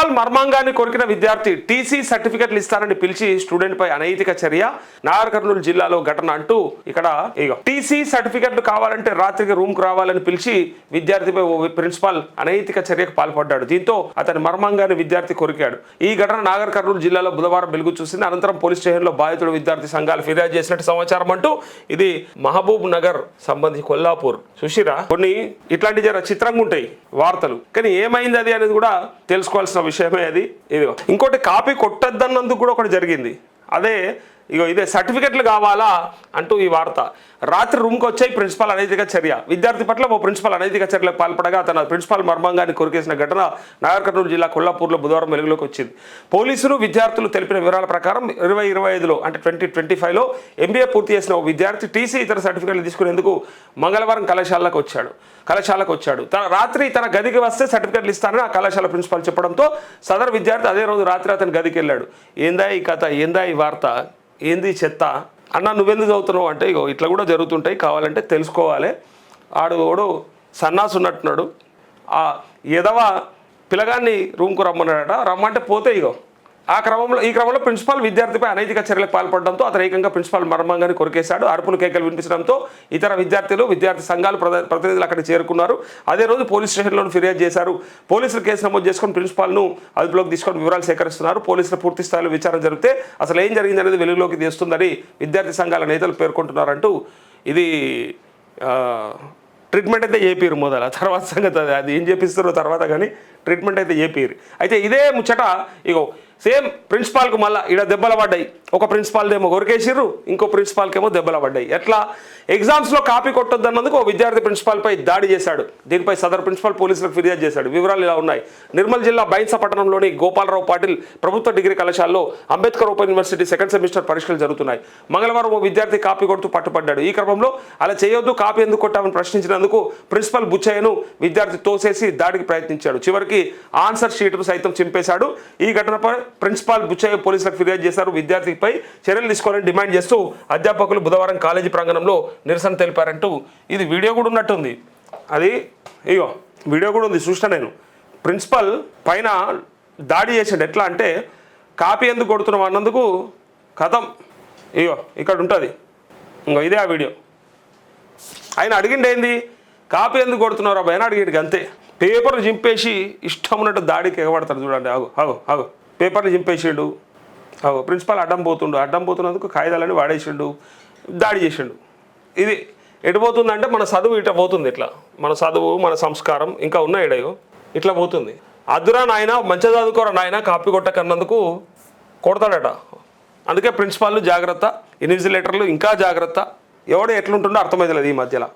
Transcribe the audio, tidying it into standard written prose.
Principal మర్మాంగాన్ని కొరికిన విద్యార్థి TC సర్టిఫికెట్లు ఇస్తారని పిలిచి స్టూడెంట్ పై అనైతిక చర్య. నాగర్ కర్నూలు జిల్లాలో ఘటన అంటూ ఇక్కడ టీసీ సర్టిఫికెట్లు కావాలంటే రాత్రికి రూమ్ కు రావాలని పిలిచి విద్యార్థిపై ప్రిన్సిపాల్ అనైతిక చర్యకు పాల్పడ్డాడు. దీంతో అతని మర్మాంగాన్ని విద్యార్థి కొరికాడు. ఈ ఘటన నాగర్ కర్నూలు జిల్లాలో బుధవారం వెలుగు చూసింది. అనంతరం పోలీస్ స్టేషన్లో బాధితుడు విద్యార్థి సంఘాలు ఫిర్యాదు చేసినట్టు సమాచారం అంటూ ఇది మహబూబ్ నగర్ సంబంధించి కొల్లాపూర్. సుశీరా కొన్ని ఇట్లాంటి జర చిత్రంగా ఉంటాయి వార్తలు, కానీ ఏమైంది అది అనేది కూడా తెలుసుకోవాల్సిన విషయమే అది. ఇదిగో ఇంకోటి కాపీ కొట్టద్దన్నందుకు కూడా ఒకటి జరిగింది. అదే ఇదే సర్టిఫికెట్లు కావాలా అంటూ ఈ వార్త. రాత్రి రూమ్కి వచ్చాయి ప్రిన్సిపాల్ అనైతిక చర్య. విద్యార్థి పట్ల ఓ ప్రిన్సిపాల్ అనైతిక చర్యలకు పాల్పడగా తన ప్రిన్సిపాల్ మర్మాంగాన్ని కొరికేసిన ఘటన నాగర్ కర్నూలు జిల్లా కొల్లాపూర్లో బుధవారం వెలుగులోకి వచ్చింది. పోలీసులు విద్యార్థులు తెలిపిన వివరాల ప్రకారం 2025లో అంటే 2025లో MBA పూర్తి చేసిన ఓ విద్యార్థి టీసీ ఇతర సర్టిఫికెట్లు తీసుకునేందుకు మంగళవారం కళాశాలకు వచ్చాడు. రాత్రి తన గదికి వస్తే సర్టిఫికెట్లు ఇస్తానని ఆ కళాశాల ప్రిన్సిపాల్ చెప్పడంతో సదరు విద్యార్థి అదే రోజు రాత్రి అతని గదికి వెళ్ళాడు. ఏందా ఈ కథ, ఏందా ఈ వార్త, ఏంది చెత్త అన్న, నువ్వెందుకు చదువుతున్నావు అంటే ఇట్లా కూడా జరుగుతుంటాయి, కావాలంటే తెలుసుకోవాలి. ఆడు సన్నాసు ఉన్నట్టున్నాడు. ఆ ఎదవ పిల్లగాన్ని రూమ్కు రమ్మంటే పోతే ఈ క్రమంలో ప్రిన్సిపాల్ విద్యార్థిపై అనైతిక చర్యలకు పాల్పడడంతో అతను ఏకంగా ప్రిన్సిపాల్ మర్మాంగాన్ని కొరికేశాడు. అరుపులు కేకలు వినిపించడంతో ఇతర విద్యార్థి సంఘాలు ప్రతినిధులు అక్కడికి చేరుకున్నారు. అదే రోజు పోలీస్ స్టేషన్లో ఫిర్యాదు చేశారు. పోలీసులు కేసు నమోదు చేసుకుని ప్రిన్సిపాల్ను అదుపులోకి తీసుకొని వివరాలు సేకరిస్తున్నారు. పోలీసులు పూర్తి స్థాయిలో విచారణ జరిపితే అసలు ఏం జరిగింది అనేది వెలుగులోకి తీస్తుందని విద్యార్థి సంఘాల నేతలు పేర్కొంటున్నారంటూ ఇది ట్రీట్మెంట్ అయితే చేపిరు మొదల, తర్వాత సంగతి అది ఏం చేపిస్తారో తర్వాత, కానీ ట్రీట్మెంట్ అయితే చేపిరు. అయితే ఇదే ముచ్చట సేమ్ ప్రిన్సిపాల్కు మళ్ళీ ఇక్కడ దెబ్బలు పడ్డాయి. ఒక ప్రిన్సిపాల్దేమో కొరికేసిర్రు, ఇంకో ప్రిన్సిపాల్కేమో దెబ్బలు పడ్డాయి. ఎట్లా ఎగ్జామ్స్లో కాపీ కొట్టొద్దన్నందుకు ఓ విద్యార్థి ప్రిన్సిపాల్పై దాడి చేశాడు. దీనిపై సదరు ప్రిన్సిపాల్ పోలీసులకు ఫిర్యాదు చేశాడు. వివరాలు ఇలా ఉన్నాయి. నిర్మల్ జిల్లా బైన్సా పట్టణంలోని గోపాలరావు పాటిల్ ప్రభుత్వ డిగ్రీ కళాశాలలో Ambedkar open university second semester పరీక్షలు జరుగుతున్నాయి. మంగళవారం ఓ విద్యార్థి కాపీ కొడుతూ పట్టుపడ్డాడు. ఈ క్రమంలో అలా చేయొద్దు, కాపీ ఎందుకు కొట్టామని ప్రశ్నించినందుకు ప్రిన్సిపల్ బుచ్చయ్యను విద్యార్థి తోసేసి దాడికి ప్రయత్నించాడు. చివరికి ఆన్సర్ షీట్ను సైతం చింపేశాడు. ఈ ఘటనపై ప్రిన్సిపాల్ బుచ్చయ్య పోలీసులకు ఫిర్యాదు చేశారు. విద్యార్థిపై చర్యలు తీసుకోవాలని డిమాండ్ చేస్తూ అధ్యాపకులు బుధవారం కాలేజీ ప్రాంగణంలో నిరసన తెలిపారంటూ ఇది వీడియో కూడా ఉన్నట్టుంది. అది వీడియో కూడా ఉంది, చూసిన నేను. ప్రిన్సిపల్ పైన దాడి చేసాడు. ఎట్లా అంటే కాపీ ఎందుకు కొడుతున్నాం అన్నందుకు కథం ఇక్కడ ఉంటుంది. ఇదే ఆ వీడియో. ఆయన అడిగింది ఏంది, కాపీ ఎందుకు కొడుతున్నారు అబ్బాయి అని అడిగిండు, అంతే. పేపర్లు చింపేసి ఇష్టం ఉన్నట్టు దాడికి ఎగబడతారు చూడండి. ఆగు పేపర్లు చింపేసిండు. ప్రిన్సిపాల్ అడ్డం పోతున్నందుకు కాగితాలని వాడేసిండు, దాడి చేసిండు. ఇది ఎటు పోతుందంటే మన చదువు ఇట్లా పోతుంది. ఇట్లా మన చదువు, మన సంస్కారం ఇంకా ఉన్నాయిడయో ఇట్లా పోతుంది. అదురా నాయన, మంచిగా చదువుకోరా నాయన, కాపీ కొట్టకన్నందుకు కొడతాడట. అందుకే ప్రిన్సిపాల్ జాగ్రత్త, ఇన్విజిలేటర్లు ఇంకా జాగ్రత్త. ఎవడో ఎట్లుంటుండో అర్థమైతలేదు ఈ మధ్యలో.